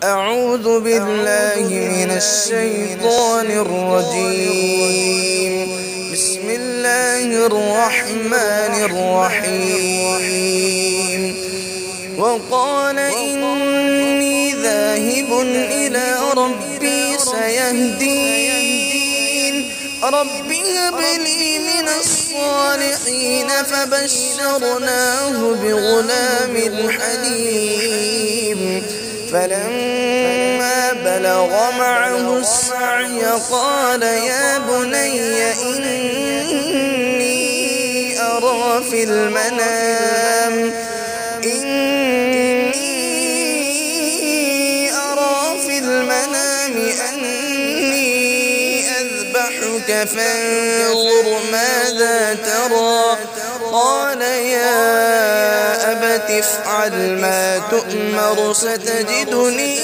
أعوذ بالله من الشيطان الرجيم. بسم الله الرحمن الرحيم. وقال إني ذاهب إلى ربي سيهدين. رب هب لي من الصالحين. فبشرناه بغلام حليم. فلما بلغ معه السعي قال يا بني إني أرى في المنام أني أذبحك فانظر ماذا ترى. قال يا أبت افعل ما تؤمر ستجدني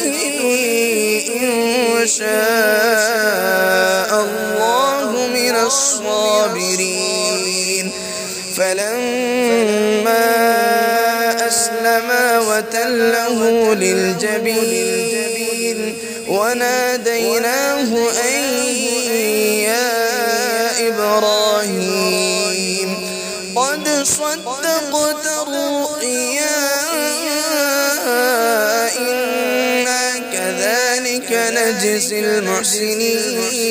إن شاء الله من الصابرين. فلما أسلما وتله للجبين وناديناه أن يا إبراهيم قد صدقت الرؤيا إنا كذلك نجزي المحسنين.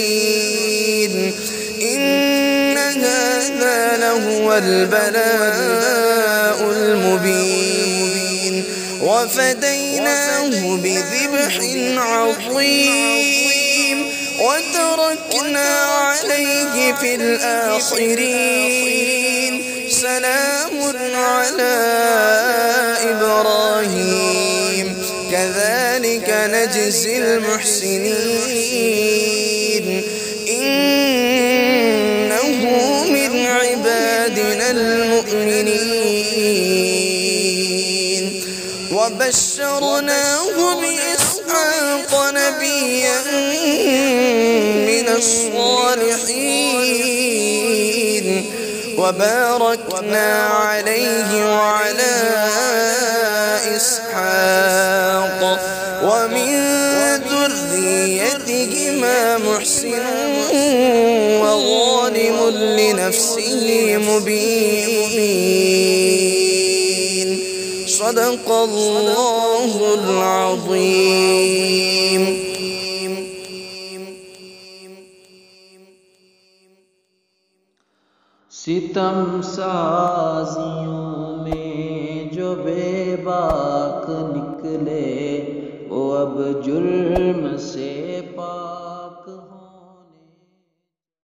إن هذا لهو البلاء المبين. وفديناه بذبح عظيم وتركنا عليه في الآخرين. سلام على إبراهيم كذلك نجزي المحسنين. إنه من عبادنا المؤمنين. وبشرناه بإسحاق نبيا من الصالحين. وباركنا عليه وعلى إسحاق ومن ذريتهما محسن وظالم لنفسه مبين. صدق الله العظيم. सितम साजियों में जो बेबाक निकले वो अब जुल्म से पाक